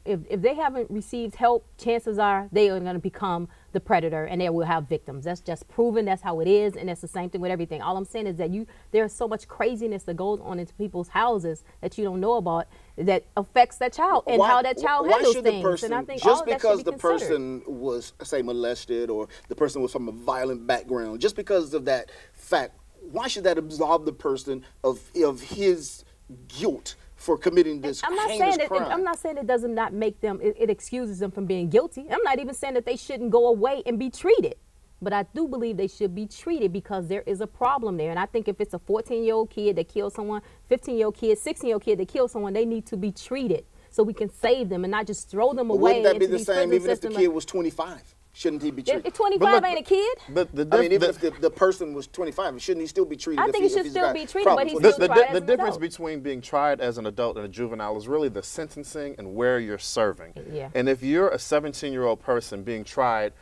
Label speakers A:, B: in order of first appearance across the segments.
A: if they haven't received help, chances are they are going to become the predator and they will have victims. That's just proven. That's how it is, and that's the same thing with everything. All I'm saying is that there's so much craziness that goes on into people's houses that you don't know about that affects that child and how that child handles things.
B: Person,
A: and I think
B: just
A: all
B: because
A: that should be
B: the person was, say, molested, or the person was from a violent background, just because of that fact, why should that absolve the person of his guilt for committing this heinous crime?
A: I'm not saying it does not make them, it excuses them from being guilty. I'm not even saying that they shouldn't go away and be treated. But I do believe they should be treated because there is a problem there. And I think if it's a 14-year-old kid that kills someone, 15-year-old kid, 16-year-old kid that kills someone, they need to be treated so we can save them and not just throw them away.
B: Wouldn't that be the same even if the kid was 25? Shouldn't he be treated?
A: 25 ain't a kid.
B: But I mean, even if the person was 25, shouldn't he still be treated?
A: I think he should still be treated, but he's
C: still tried as an adult. The difference between being tried as an adult and a juvenile is really the sentencing and where you're serving.
A: Yeah.
C: And if you're a 17-year-old person being tried,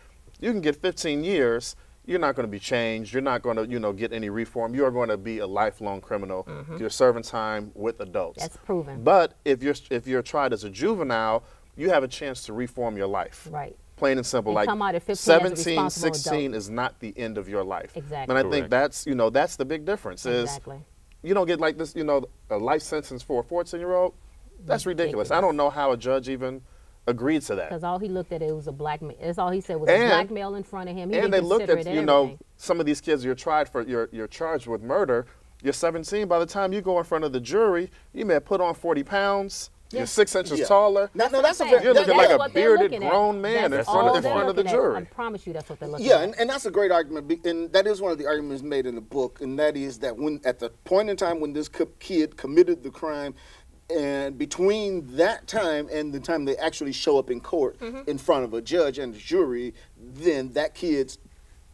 C: you can get 15 years. You're not going to be changed. You're not going to, get any reform. You are going to be a lifelong criminal. You're serving time with adults.
A: That's proven.
C: But if you're tried as a juvenile, you have a chance to reform your life.
A: Right.
C: Plain and simple.
A: And
C: like
A: come out at 15
C: 17, 16
A: adult.
C: is not the end of your life.
A: Exactly.
C: And I think that's the big difference is you don't get like this, a life sentence for a 14-year-old. That's ridiculous. I don't know how a judge even agreed to that.
A: Because all he looked at, it was a black man. That's all he said was a black male in front of him. He
C: and they looked at,
A: everything.
C: some of these kids you're charged with murder. You're 17. By the time you go in front of the jury, you may have put on 40 pounds. You're 6 inches taller.
B: No, that's
C: you're looking like a bearded grown man in front of the jury.
A: I promise you that's what they're looking
B: at.
A: Yeah,
B: and that's a great argument, and that is one of the arguments made in the book, and that is that when at the point in time when this kid committed the crime, and between that time and the time they actually show up in court in front of a judge and a jury, then that kid's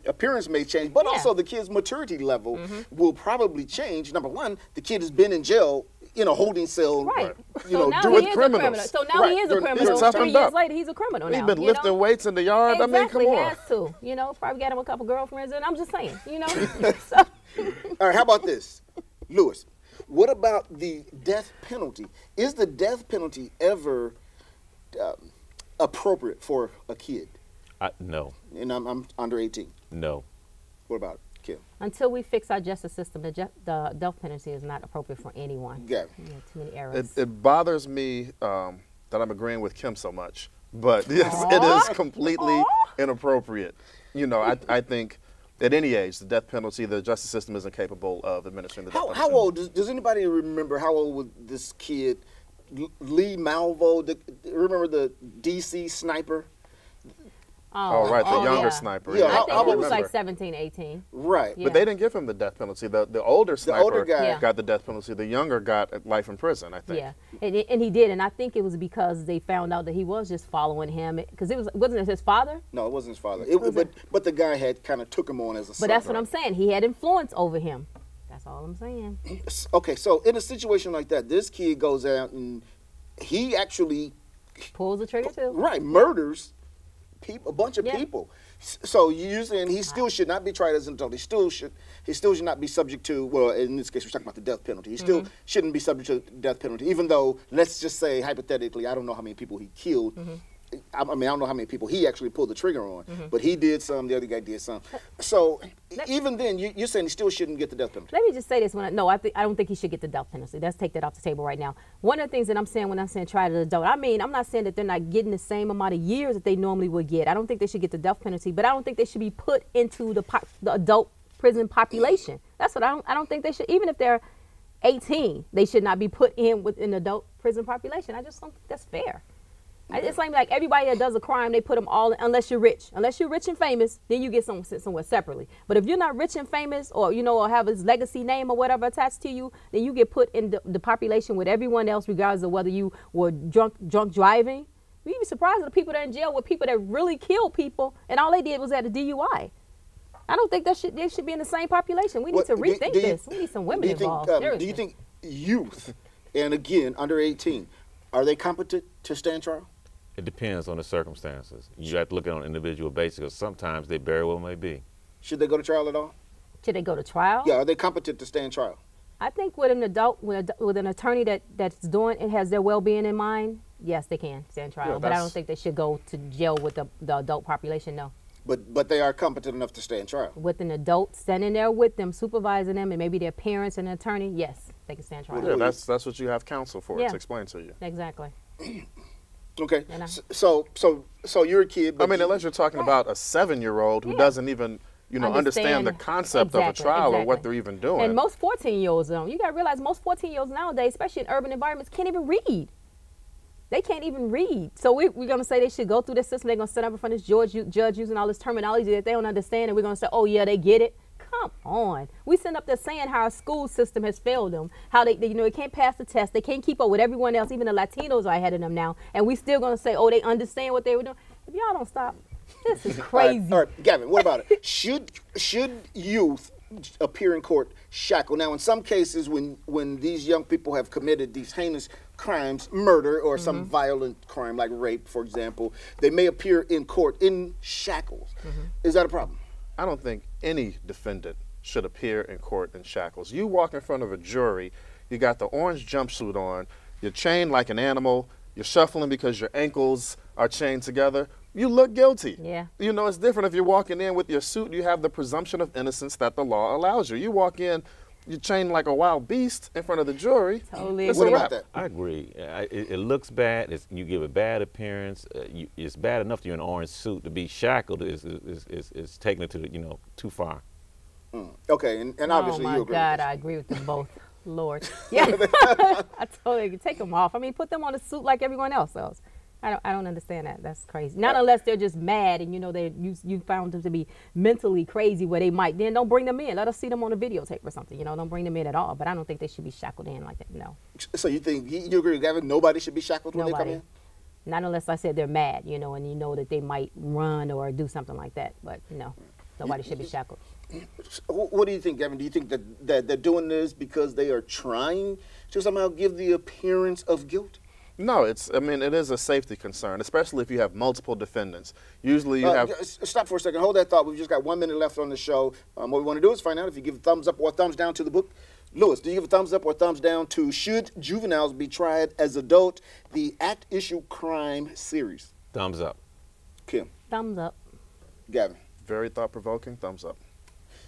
B: appearance may change, but also the kid's maturity level will probably change. Number one, the kid has been in jail in a holding cell,
C: with criminals.
A: So now he is a criminal. 3 years later, he's a criminal now.
C: He's been lifting weights in the yard.
A: Exactly,
C: I mean, come on.
A: He has to. Probably got him a couple girlfriends, and I'm just saying, So.
B: All right, how about this? Lewis, what about the death penalty? Is the death penalty ever appropriate for a kid?
D: No.
B: And I'm under 18.
D: No.
B: What about it, Kim?
A: Until we fix our justice system, the death penalty is not appropriate for anyone.
B: Yeah.
A: Too many errors.
C: It bothers me that I'm agreeing with Kim so much, but yes, it is completely inappropriate. I think at any age, the death penalty, the justice system isn't capable of administering the death penalty.
B: How old, does anybody remember how old was this kid, Lee Malvo, remember the DC sniper?
C: Oh, right, the younger sniper.
A: Yeah, I think he was like 17, 18.
B: Right.
C: But they didn't give him the death penalty. The older sniper got the death penalty. The younger got life in prison, I think.
A: Yeah, and he did. And I think it was because they found out that he was just following him. Because wasn't it his father?
B: No, it wasn't his father. But the guy had kind of took him on as a son.
A: But that's what I'm saying. He had influence over him. That's all I'm saying.
B: Okay, so in a situation like that, this kid goes out and he actually
A: pulls the trigger too.
B: Right, murders a bunch of people. So you're saying he still should not be tried as an adult. He still should not be subject to, well, in this case we're talking about the death penalty. He still shouldn't be subject to the death penalty, even though, let's just say hypothetically, I don't know how many people he killed. I mean, I don't know how many people he actually pulled the trigger on, but he did some, the other guy did some. So even then, you're saying he still shouldn't get the death penalty.
A: Let me just say this. I don't think he should get the death penalty. Let's take that off the table right now. One of the things that I'm saying when I'm saying try to adult, I mean, I'm not saying that they're not getting the same amount of years that they normally would get. I don't think they should get the death penalty, but I don't think they should be put into the adult prison population. That's what I don't think they should. Even if they're 18, they should not be put in with an adult prison population. I just don't think that's fair. It's like everybody that does a crime, they put them all in, unless you're rich. Unless you're rich and famous, then you get somewhere separately. But if you're not rich and famous, or or have his legacy name or whatever attached to you, then you get put in the population with everyone else, regardless of whether you were drunk driving. You'd be surprised at the people that are in jail with people that really kill people, and all they did was at a DUI. I don't think they should be in the same population. We need to rethink this. We need some women involved.
B: Do you think youth, and again under 18, are they competent to stand trial?
D: It depends on the circumstances. You have to look at it on an individual basis, because sometimes they very well may be.
B: Should they go to trial at all?
A: Should they go to trial?
B: Yeah, are they competent to stand trial?
A: I think with an adult, with an attorney that's doing it, has their well-being in mind, yes, they can stand trial,
C: Yeah,
A: but I don't
C: that's-
A: think they should go to jail with the adult population. No,
B: But they are competent enough to stand trial.
A: with an adult standing there with them, supervising them, and maybe their parents and an attorney. Yes, they can stand trial.
C: Yeah, that's what you have counsel for,
A: Yeah.
C: to explain to you.
A: Exactly.
B: Okay.
A: And I-
B: So you're a kid. But
C: I mean, unless you're talking about a 7-year-old who
A: Yeah.
C: doesn't even, understand the concept of a trial or what they're even doing.
A: And most 14-year-olds, you got to realize most 14-year-olds nowadays, especially in urban environments, can't even read. They can't even read. So we're going to say they should go through this system. They're going to sit up in front of this judge using all this terminology that they don't understand, and we're going to say, oh, yeah, they get it. Come on. We sitting up there saying how our school system has failed them, how they can't pass the test. They can't keep up with everyone else. Even the Latinos are ahead of them now. And we still going to say, oh, they understand what they were doing. If y'all don't stop, this is crazy.
B: All right, Gavin, what about it? Should youth appear in court shackled? Now, in some cases, when these young people have committed these heinous crimes, murder or some violent crime like rape, for example, they may appear in court in shackles. Is that a problem?
C: I don't think any defendant should appear in court in shackles. You walk in front of a jury, you got the orange jumpsuit on, you're chained like an animal, you're shuffling because your ankles are chained together. You look guilty.
A: Yeah.
C: It's different if you're walking in with your suit. You have the presumption of innocence that the law allows you. You walk in, you're chained like a wild beast in front of the jury.
A: Totally
C: It's
B: What
C: a
B: about
C: wrap.
B: that?
D: I agree. It looks bad. You give a bad appearance. It's bad enough that you're in an orange suit. To be shackled is taking it to the, too far.
B: Okay, and obviously
A: oh my
B: you agree.
A: God,
B: with this.
A: I agree with them both. Lord, yeah, I totally agree. Take them off. I mean, put them on a suit like everyone else. I don't understand that. That's crazy. Not unless they're just mad and you found them to be mentally crazy where they might. Then don't bring them in. Let us see them on a videotape or something. Don't bring them in at all. But I don't think they should be shackled in like that. No.
B: So you think you agree with Gavin? Nobody should be shackled when they
A: Nobody.
B: come in?
A: Not unless I said they're mad, and you know that they might run or do something like that. But no, nobody should be shackled.
B: What do you think, Gavin? Do you think that they're doing this because they are trying to somehow give the appearance of guilt?
C: No, it is a safety concern, especially if you have multiple defendants. Usually you have...
B: Stop for a second. Hold that thought. We've just got 1 minute left on the show. What we want to do is find out if you give a thumbs up or a thumbs down to the book. Lewis, do you give a thumbs up or a thumbs down to Should Juveniles Be Tried as Adult, the Act Issue Crime series?
D: Thumbs up.
B: Kim.
A: Thumbs up.
B: Gavin.
C: Very thought-provoking. Thumbs up.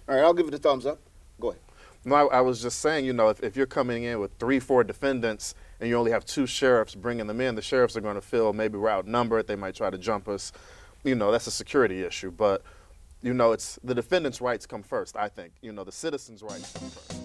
B: All right, I'll give it a thumbs up. Go ahead.
C: No, I was just saying, if you're coming in with 3-4 defendants and you only have 2 sheriffs bringing them in, the sheriffs are going to feel maybe we're outnumbered. They might try to jump us. That's a security issue. But, it's the defendant's rights come first, I think. The citizens' rights come first.